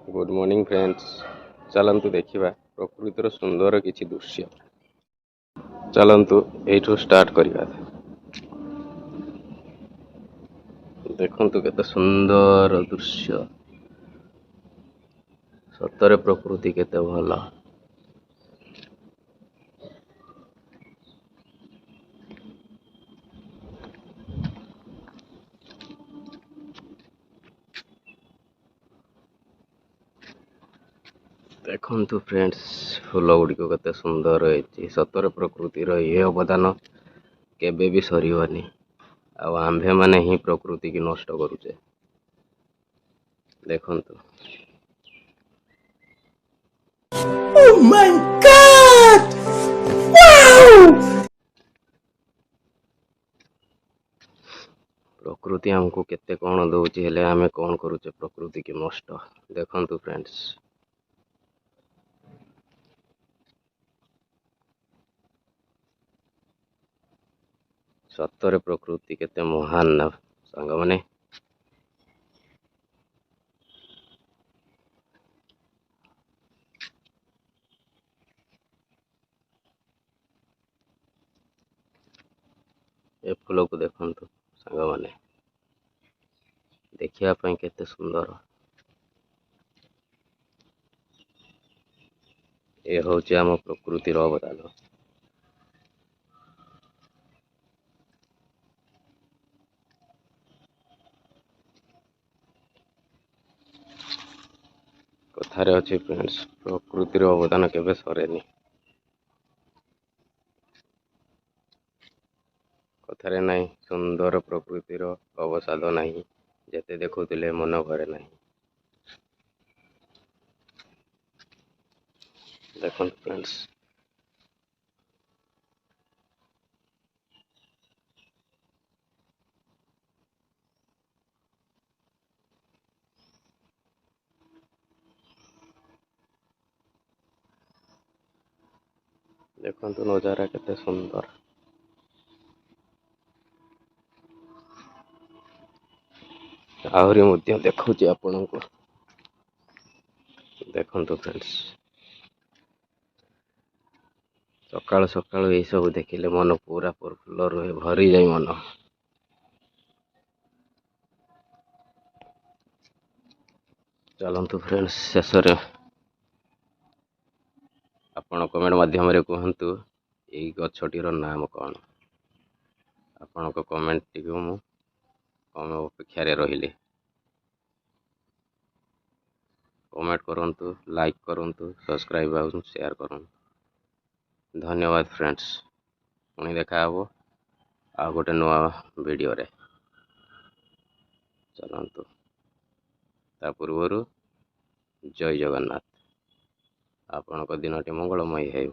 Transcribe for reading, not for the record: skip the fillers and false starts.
Good morning friends. चलंतु देखिबा प्रकृतिर सुंदर किछि दृश्य। चलंतु एठू स्टार्ट करिबा। देखंतु केते सुंदर दृश्य। सतरे प्रकृति केते भला। देखंतु फ्रेंड्स फूल गुड़िक केते सुंदर होइछि। सतरे प्रकृतिर ए अवदान केबे भी सरीबनी। आ आंभे माने ही प्रकृति की नष्ट करूचे। देखंतु Oh my God! Wow! प्रकृति हमको केते कौन दउछि हेले आमे कौन करूचे प्रकृति की नष्ट। देखंतु फ्रेंड्स सतरे प्रकृति केते महान ना सांग माने। ए फूल को देखंतु सांग माने देखिया पई केते सुंदर। ए होଉଛି ଆମ ପ୍ରକୃତିର ଅବଦାନ। କଥାରେ ଅଛି ଫ୍ରେଣ୍ଡସ୍ ପ୍ରକୃତିର ଅବଦାନ କେବେ ସରେନି। କଥାରେ ନାହିଁ ସୁନ୍ଦର ପ୍ରକୃତିର ଅବସାଦ ନାହିଁ, ଯେତେ ଦେଖୁଥିଲେ ମନ ଭରେ ନାହିଁ। ଦେଖନ୍ତୁ ଫ୍ରେଣ୍ଡସ୍ ଦେଖନ୍ତୁ ନଜାରା କେତେ ସୁନ୍ଦର। ଆହୁରି ମଧ୍ୟ ଦେଖଉଛି ଆପଣଙ୍କୁ। ଦେଖନ୍ତୁ ଫ୍ରେଣ୍ଡସ୍ ସକାଳୁ ସକାଳୁ ଏଇ ସବୁ ଦେଖିଲେ ମନ ପୁରା ପ୍ରଫୁଲ୍ଲ ରୁହେ, ଭରିଯାଏ ମନ। ଚାଲନ୍ତୁ ଫ୍ରେଣ୍ଡସ୍ ଶେଷରେ ଆପଣ କମେଣ୍ଟ ମାଧ୍ୟମରେ କୁହନ୍ତୁ ଏଇ ଗଛଟିର ନାମ କ'ଣ। ଆପଣଙ୍କ କମେଣ୍ଟଟିକୁ ମୁଁ ଅପେକ୍ଷାରେ ରହିଲି। କମେଣ୍ଟ କରନ୍ତୁ, ଲାଇକ୍ କରନ୍ତୁ, ସବସ୍କ୍ରାଇବ୍ ଆଉ ସେୟାର କରନ୍ତୁ। ଧନ୍ୟବାଦ ଫ୍ରେଣ୍ଡସ୍। ପୁଣି ଦେଖା ହେବ ଆଉ ଗୋଟେ ନୂଆ ଭିଡ଼ିଓରେ। ଚାଲନ୍ତୁ ତା ପୂର୍ବରୁ ଜୟ ଜଗନ୍ନାଥ। ଆପଣଙ୍କ ଦିନଟି ମଙ୍ଗଳମୟ ହେଉ।